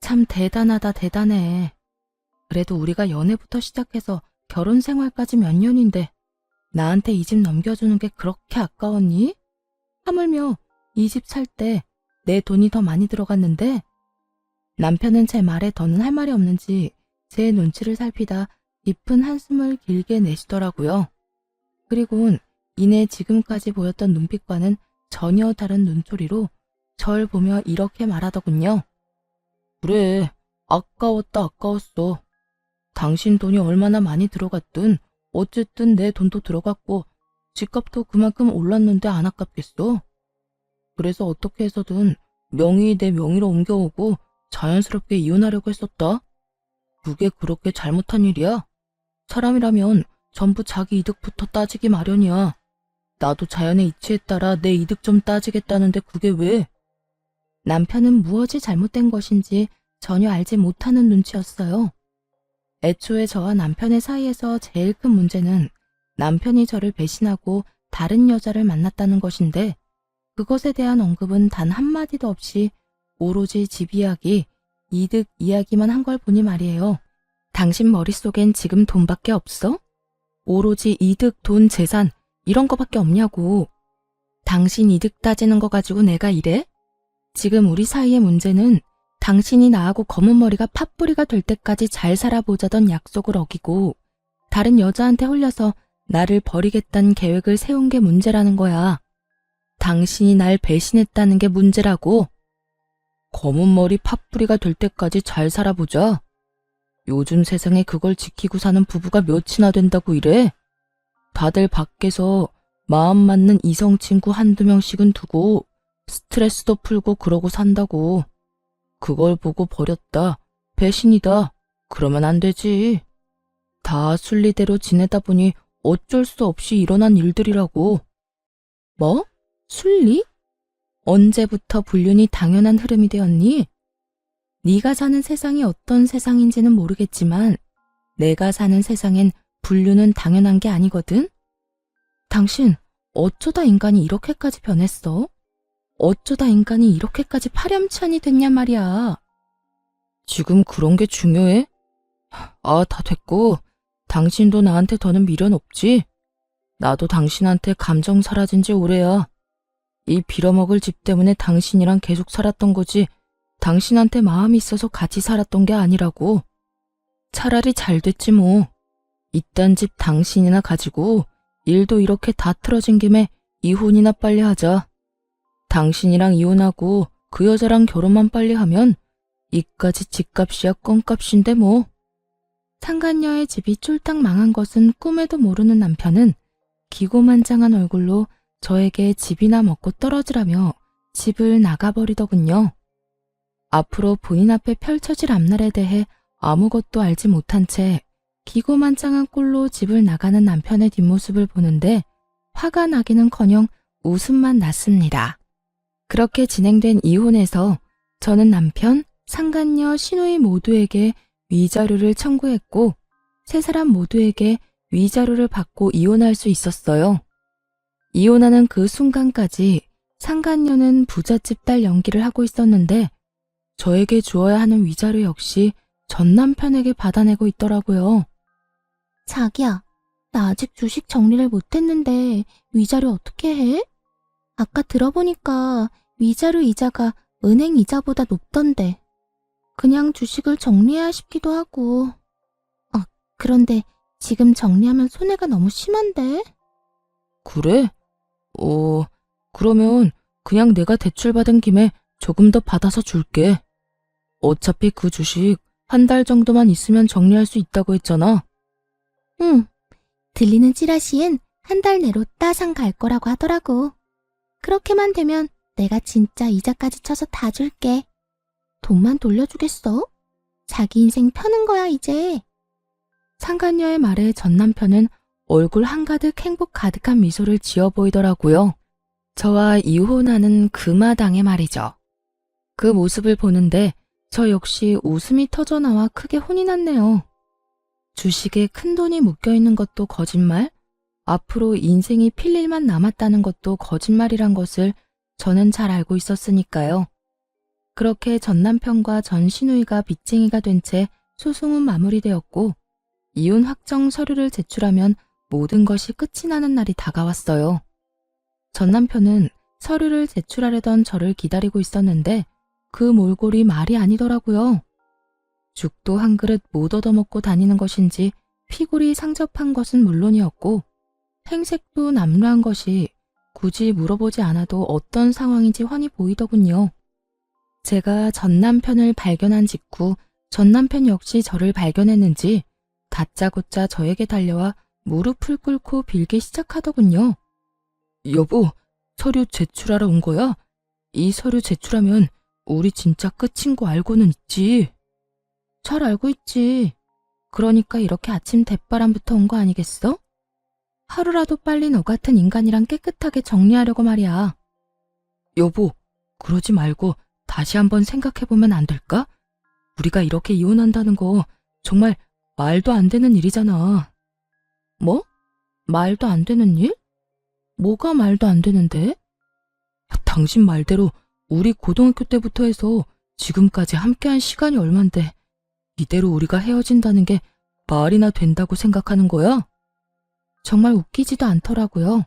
참 대단하다 대단해. 그래도 우리가 연애부터 시작해서 결혼 생활까지 몇 년인데 나한테 이 집 넘겨주는 게 그렇게 아까웠니? 하물며 이 집 살 때 내 돈이 더 많이 들어갔는데 남편은 제 말에 더는 할 말이 없는지 제 눈치를 살피다 깊은 한숨을 길게 내쉬더라고요. 그리곤 이내 지금까지 보였던 눈빛과는 전혀 다른 눈초리로 절 보며 이렇게 말하더군요. 그래, 아까웠다 아까웠어. 당신 돈이 얼마나 많이 들어갔든 어쨌든 내 돈도 들어갔고 집값도 그만큼 올랐는데 안 아깝겠어. 그래서 어떻게 해서든 명의 내 명의로 옮겨오고 자연스럽게 이혼하려고 했었다. 그게 그렇게 잘못한 일이야? 사람이라면 전부 자기 이득부터 따지기 마련이야. 나도 자연의 이치에 따라 내 이득 좀 따지겠다는데 그게 왜? 남편은 무엇이 잘못된 것인지 전혀 알지 못하는 눈치였어요. 애초에 저와 남편의 사이에서 제일 큰 문제는 남편이 저를 배신하고 다른 여자를 만났다는 것인데 그것에 대한 언급은 단 한마디도 없이 오로지 집 이야기, 이득 이야기만 한 걸 보니 말이에요. 당신 머릿속엔 지금 돈밖에 없어? 오로지 이득, 돈, 재산 이런 거밖에 없냐고. 당신 이득 따지는 거 가지고 내가 이래? 지금 우리 사이의 문제는 당신이 나하고 검은 머리가 팥뿌리가 될 때까지 잘 살아보자던 약속을 어기고 다른 여자한테 홀려서 나를 버리겠다는 계획을 세운 게 문제라는 거야. 당신이 날 배신했다는 게 문제라고. 검은 머리 팥뿌리가 될 때까지 잘 살아보자. 요즘 세상에 그걸 지키고 사는 부부가 몇이나 된다고 이래? 다들 밖에서 마음 맞는 이성 친구 한두 명씩은 두고 스트레스도 풀고 그러고 산다고. 그걸 보고 버렸다, 배신이다, 그러면 안 되지. 다 순리대로 지내다 보니 어쩔 수 없이 일어난 일들이라고. 뭐? 순리? 언제부터 불륜이 당연한 흐름이 되었니? 네가 사는 세상이 어떤 세상인지는 모르겠지만 내가 사는 세상엔 불륜은 당연한 게 아니거든? 당신 어쩌다 인간이 이렇게까지 변했어? 어쩌다 인간이 이렇게까지 파렴치한이 됐냐 말이야. 지금 그런 게 중요해? 아, 다 됐고 당신도 나한테 더는 미련 없지? 나도 당신한테 감정 사라진 지 오래야. 이 빌어먹을 집 때문에 당신이랑 계속 살았던 거지 당신한테 마음이 있어서 같이 살았던 게 아니라고. 차라리 잘 됐지 뭐. 이딴 집 당신이나 가지고 일도 이렇게 다 틀어진 김에 이혼이나 빨리 하자. 당신이랑 이혼하고 그 여자랑 결혼만 빨리 하면 이까지 집값이야 껌값인데 뭐. 상간녀의 집이 쫄딱 망한 것은 꿈에도 모르는 남편은 기고만장한 얼굴로 저에게 집이나 먹고 떨어지라며 집을 나가버리더군요. 앞으로 본인 앞에 펼쳐질 앞날에 대해 아무것도 알지 못한 채 기고만장한 꼴로 집을 나가는 남편의 뒷모습을 보는데 화가 나기는커녕 웃음만 났습니다. 그렇게 진행된 이혼에서 저는 남편, 상간녀, 시누이 모두에게 위자료를 청구했고 세 사람 모두에게 위자료를 받고 이혼할 수 있었어요. 이혼하는 그 순간까지 상간녀는 부잣집 딸 연기를 하고 있었는데 저에게 주어야 하는 위자료 역시 전 남편에게 받아내고 있더라고요. 자기야, 나 아직 주식 정리를 못했는데 위자료 어떻게 해? 아까 들어보니까 위자료 이자가 은행 이자보다 높던데 그냥 주식을 정리해야 싶기도 하고. 그런데 지금 정리하면 손해가 너무 심한데? 그래? 그러면 그냥 내가 대출받은 김에 조금 더 받아서 줄게. 어차피 그 주식 한 달 정도만 있으면 정리할 수 있다고 했잖아. 응. 들리는 찌라시엔 한 달 내로 따상 갈 거라고 하더라고. 그렇게만 되면 내가 진짜 이자까지 쳐서 다 줄게. 돈만 돌려주겠어? 자기 인생 펴는 거야, 이제. 상간녀의 말에 전 남편은 얼굴 한가득 행복 가득한 미소를 지어 보이더라고요. 저와 이혼하는 그 마당에 말이죠. 그 모습을 보는데 저 역시 웃음이 터져나와 크게 혼이 났네요. 주식에 큰 돈이 묶여있는 것도 거짓말, 앞으로 인생이 필 일만 남았다는 것도 거짓말이란 것을 저는 잘 알고 있었으니까요. 그렇게 전 남편과 전 시누이가 빚쟁이가 된 채 소송은 마무리되었고 이혼 확정 서류를 제출하면 모든 것이 끝이 나는 날이 다가왔어요. 전 남편은 서류를 제출하려던 저를 기다리고 있었는데 그 몰골이 말이 아니더라고요. 죽도 한 그릇 못 얻어먹고 다니는 것인지 피골이 상접한 것은 물론이었고 행색도 남루한 것이 굳이 물어보지 않아도 어떤 상황인지 훤히 보이더군요. 제가 전 남편을 발견한 직후 전 남편 역시 저를 발견했는지 다짜고짜 저에게 달려와 무릎을 꿇고 빌기 시작하더군요. 여보, 서류 제출하러 온 거야? 이 서류 제출하면 우리 진짜 끝인 거 알고는 있지. 잘 알고 있지. 그러니까 이렇게 아침 대바람부터 온 거 아니겠어? 하루라도 빨리 너 같은 인간이랑 깨끗하게 정리하려고 말이야. 여보, 그러지 말고 다시 한번 생각해보면 안 될까? 우리가 이렇게 이혼한다는 거 정말 말도 안 되는 일이잖아. 뭐? 말도 안 되는 일? 뭐가 말도 안 되는데? 당신 말대로 우리 고등학교 때부터 해서 지금까지 함께한 시간이 얼만데 이대로 우리가 헤어진다는 게 말이나 된다고 생각하는 거야? 정말 웃기지도 않더라고요.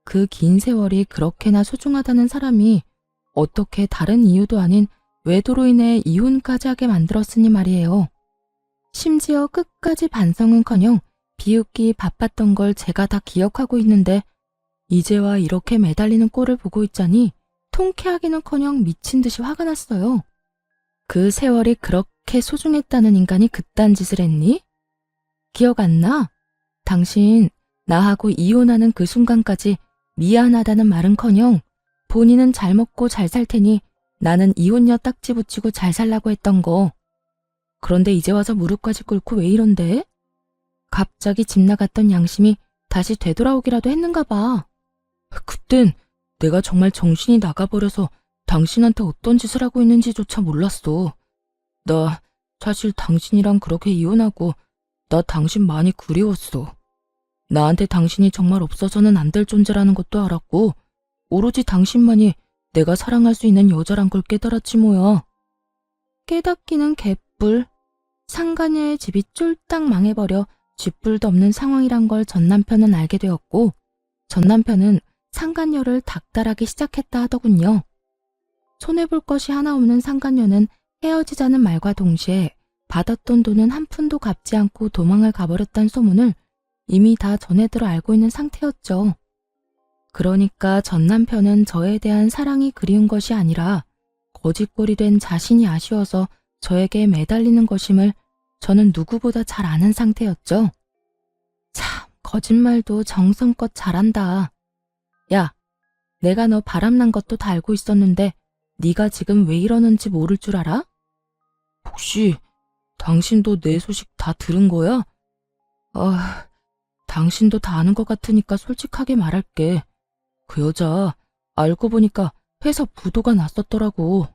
그 긴 세월이 그렇게나 소중하다는 사람이 어떻게 다른 이유도 아닌 외도로 인해 이혼까지 하게 만들었으니 말이에요. 심지어 끝까지 반성은커녕 비웃기 바빴던 걸 제가 다 기억하고 있는데 이제와 이렇게 매달리는 꼴을 보고 있자니 통쾌하기는커녕 미친 듯이 화가 났어요. 그 세월이 그렇게 소중했다는 인간이 그딴 짓을 했니? 기억 안 나? 당신 나하고 이혼하는 그 순간까지 미안하다는 말은커녕 본인은 잘 먹고 잘 살 테니 나는 이혼녀 딱지 붙이고 잘 살라고 했던 거. 그런데 이제 와서 무릎까지 꿇고 왜 이런데? 갑자기 집 나갔던 양심이 다시 되돌아오기라도 했는가 봐. 그땐 내가 정말 정신이 나가버려서 당신한테 어떤 짓을 하고 있는지조차 몰랐어. 나 사실 당신이랑 그렇게 이혼하고 나 당신 많이 그리웠어. 나한테 당신이 정말 없어서는 안 될 존재라는 것도 알았고 오로지 당신만이 내가 사랑할 수 있는 여자란 걸 깨달았지 뭐야. 깨닫기는 개뿔. 상간녀의 집이 쫄딱 망해버려 쥐뿔도 없는 상황이란 걸 전 남편은 알게 되었고 전 남편은 상간녀를 닥달하기 시작했다 하더군요. 손해볼 것이 하나 없는 상간녀는 헤어지자는 말과 동시에 받았던 돈은 한 푼도 갚지 않고 도망을 가버렸다는 소문을 이미 다 전해들어 알고 있는 상태였죠. 그러니까 전 남편은 저에 대한 사랑이 그리운 것이 아니라 거짓골이 된 자신이 아쉬워서 저에게 매달리는 것임을 저는 누구보다 잘 아는 상태였죠. 참, 거짓말도 정성껏 잘한다. 야, 내가 너 바람난 것도 다 알고 있었는데 네가 지금 왜 이러는지 모를 줄 알아? 혹시 당신도 내 소식 다 들은 거야? 당신도 다 아는 것 같으니까 솔직하게 말할게. 그 여자 알고 보니까 회사 부도가 났었더라고.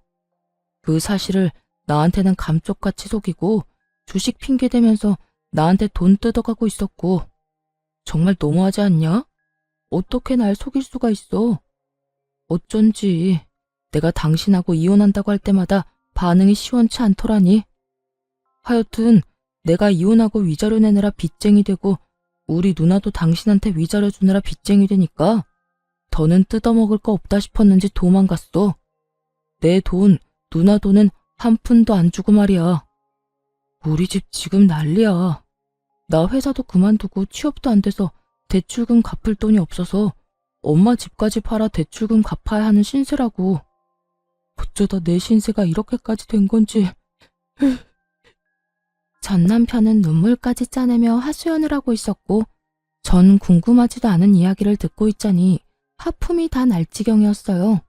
그 사실을 나한테는 감쪽같이 속이고 주식 핑계대면서 나한테 돈 뜯어가고 있었고 정말 너무하지 않냐? 어떻게 날 속일 수가 있어? 어쩐지 내가 당신하고 이혼한다고 할 때마다 반응이 시원치 않더라니. 하여튼 내가 이혼하고 위자료 내느라 빚쟁이 되고 우리 누나도 당신한테 위자료 주느라 빚쟁이 되니까 더는 뜯어먹을 거 없다 싶었는지 도망갔어. 내 돈, 누나 돈은 한 푼도 안 주고 말이야. 우리 집 지금 난리야. 나 회사도 그만두고 취업도 안 돼서 대출금 갚을 돈이 없어서 엄마 집까지 팔아 대출금 갚아야 하는 신세라고. 어쩌다 내 신세가 이렇게까지 된 건지. 전 남편은 눈물까지 짜내며 하소연을 하고 있었고 전 궁금하지도 않은 이야기를 듣고 있자니 하품이 다 날 지경이었어요.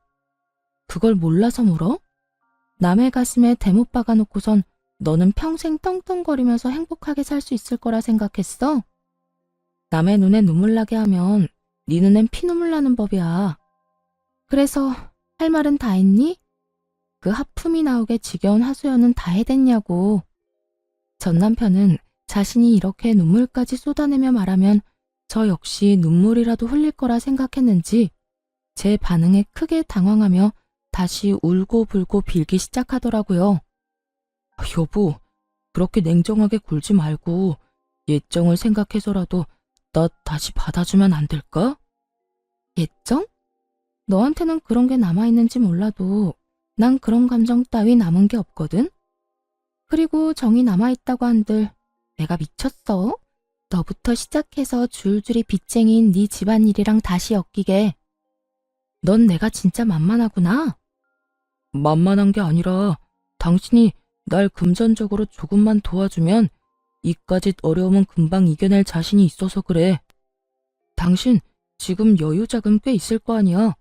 그걸 몰라서 물어? 남의 가슴에 대못 박아놓고선 너는 평생 떵떵거리면서 행복하게 살 수 있을 거라 생각했어? 남의 눈에 눈물 나게 하면 네 눈엔 피눈물 나는 법이야. 그래서 할 말은 다 했니? 그 하품이 나오게 지겨운 하소연은 다 해댔냐고. 전 남편은 자신이 이렇게 눈물까지 쏟아내며 말하면 저 역시 눈물이라도 흘릴 거라 생각했는지 제 반응에 크게 당황하며 다시 울고불고 빌기 시작하더라고요. 여보, 그렇게 냉정하게 굴지 말고 예정을 생각해서라도 나 다시 받아주면 안 될까? 예정? 너한테는 그런 게 남아있는지 몰라도 난 그런 감정 따위 남은 게 없거든? 그리고 정이 남아있다고 한들 내가 미쳤어? 너부터 시작해서 줄줄이 빚쟁이인 네 집안일이랑 다시 엮이게. 넌 내가 진짜 만만하구나. 만만한 게 아니라 당신이 날 금전적으로 조금만 도와주면 이까짓 어려움은 금방 이겨낼 자신이 있어서 그래. 당신 지금 여유 자금 꽤 있을 거 아니야.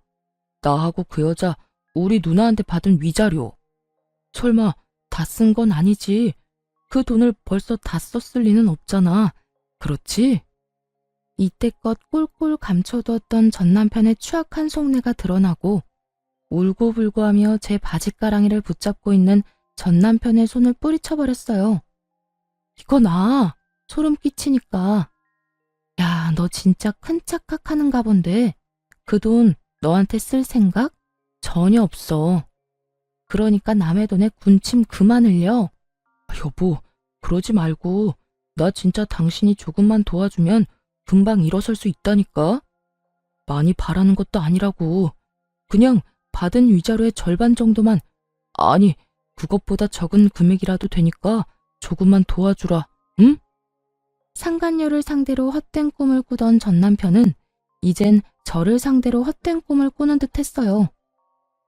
나하고 그 여자 우리 누나한테 받은 위자료. 설마 다 쓴 건 아니지. 그 돈을 벌써 다 썼을 리는 없잖아. 그렇지? 이때껏 꼴꼴 감춰두었던 전 남편의 추악한 속내가 드러나고 울고불고하며 제 바짓가랑이를 붙잡고 있는 전 남편의 손을 뿌리쳐버렸어요. 이거 나 소름 끼치니까. 야, 너 진짜 큰 착각하는가 본데 그 돈 너한테 쓸 생각 전혀 없어. 그러니까 남의 돈에 군침 그만 흘려. 여보, 그러지 말고 나 진짜 당신이 조금만 도와주면 금방 일어설 수 있다니까. 많이 바라는 것도 아니라고. 그냥 받은 위자료의 절반 정도만, 아니 그것보다 적은 금액이라도 되니까 조금만 도와주라. 응? 상간녀를 상대로 헛된 꿈을 꾸던 전 남편은 이젠 저를 상대로 헛된 꿈을 꾸는 듯 했어요.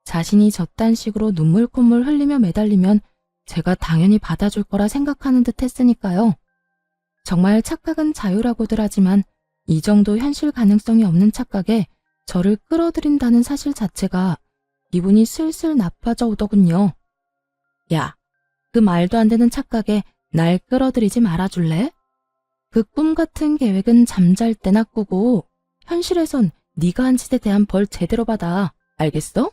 자신이 저딴 식으로 눈물 콧물 흘리며 매달리면 제가 당연히 받아줄 거라 생각하는 듯 했으니까요. 정말 착각은 자유라고들 하지만 이 정도 현실 가능성이 없는 착각에 저를 끌어들인다는 사실 자체가 기분이 슬슬 나빠져 오더군요. 야, 그 말도 안 되는 착각에 날 끌어들이지 말아줄래? 그 꿈 같은 계획은 잠잘 때나 꾸고 현실에선 네가 한 짓에 대한 벌 제대로 받아. 알겠어?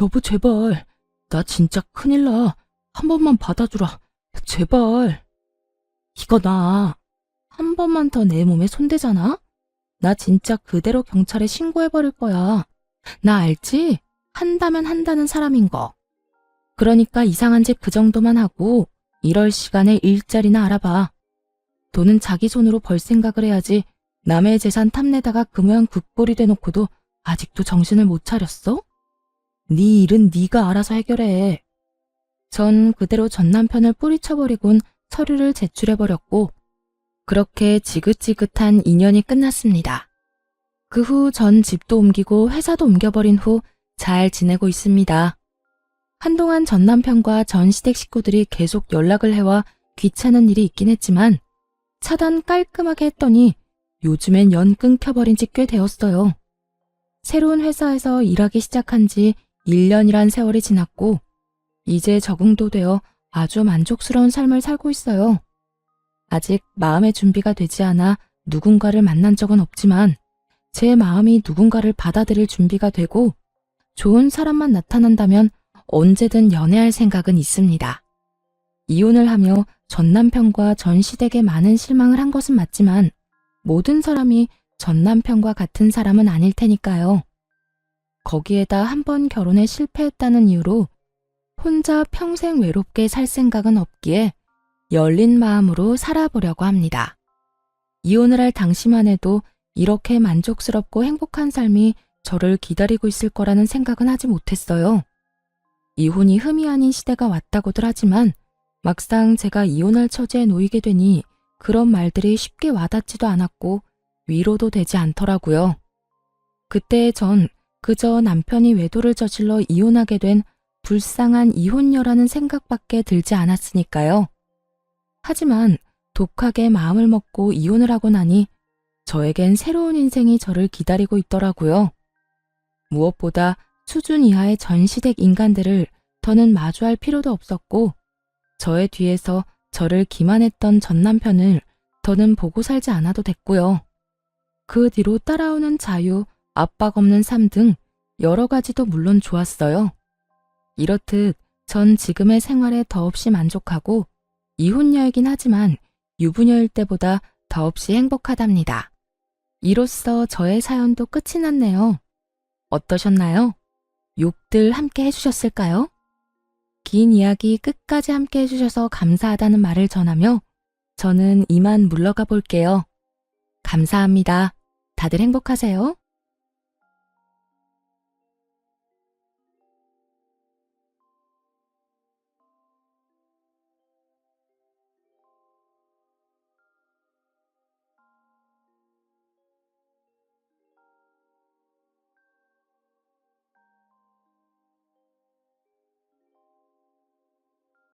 여보 제발. 나 진짜 큰일 나. 한 번만 받아주라. 제발. 이거 나 한 번만 더 내 몸에 손대잖아? 나 진짜 그대로 경찰에 신고해버릴 거야. 나 알지? 한다면 한다는 사람인 거. 그러니까 이상한 짓 그 정도만 하고 이럴 시간에 일자리나 알아봐. 돈은 자기 손으로 벌 생각을 해야지 남의 재산 탐내다가 그 모양 굿꼴이 돼놓고도 아직도 정신을 못 차렸어? 네 일은 네가 알아서 해결해. 전 그대로 전 남편을 뿌리쳐버리곤 서류를 제출해버렸고 그렇게 지긋지긋한 인연이 끝났습니다. 그 후 전 집도 옮기고 회사도 옮겨버린 후 잘 지내고 있습니다. 한동안 전 남편과 전 시댁 식구들이 계속 연락을 해와 귀찮은 일이 있긴 했지만 차단 깔끔하게 했더니 요즘엔 연 끊겨버린 지 꽤 되었어요. 새로운 회사에서 일하기 시작한 지 1년이란 세월이 지났고 이제 적응도 되어 아주 만족스러운 삶을 살고 있어요. 아직 마음의 준비가 되지 않아 누군가를 만난 적은 없지만 제 마음이 누군가를 받아들일 준비가 되고 좋은 사람만 나타난다면 언제든 연애할 생각은 있습니다. 이혼을 하며 전 남편과 전 시댁에 많은 실망을 한 것은 맞지만 모든 사람이 전 남편과 같은 사람은 아닐 테니까요. 거기에다 한 번 결혼에 실패했다는 이유로 혼자 평생 외롭게 살 생각은 없기에 열린 마음으로 살아보려고 합니다. 이혼을 할 당시만 해도 이렇게 만족스럽고 행복한 삶이 저를 기다리고 있을 거라는 생각은 하지 못했어요. 이혼이 흠이 아닌 시대가 왔다고들 하지만 막상 제가 이혼할 처지에 놓이게 되니 그런 말들이 쉽게 와닿지도 않았고 위로도 되지 않더라고요. 그때 전 그저 남편이 외도를 저질러 이혼하게 된 불쌍한 이혼녀라는 생각밖에 들지 않았으니까요. 하지만 독하게 마음을 먹고 이혼을 하고 나니 저에겐 새로운 인생이 저를 기다리고 있더라고요. 무엇보다 수준 이하의 전 시댁 인간들을 더는 마주할 필요도 없었고 저의 뒤에서 저를 기만했던 전 남편을 더는 보고 살지 않아도 됐고요. 그 뒤로 따라오는 자유, 압박 없는 삶 등 여러 가지도 물론 좋았어요. 이렇듯 전 지금의 생활에 더없이 만족하고 이혼녀이긴 하지만 유부녀일 때보다 더없이 행복하답니다. 이로써 저의 사연도 끝이 났네요. 어떠셨나요? 욕들 함께 해주셨을까요? 긴 이야기 끝까지 함께 해주셔서 감사하다는 말을 전하며 저는 이만 물러가 볼게요. 감사합니다. 다들 행복하세요.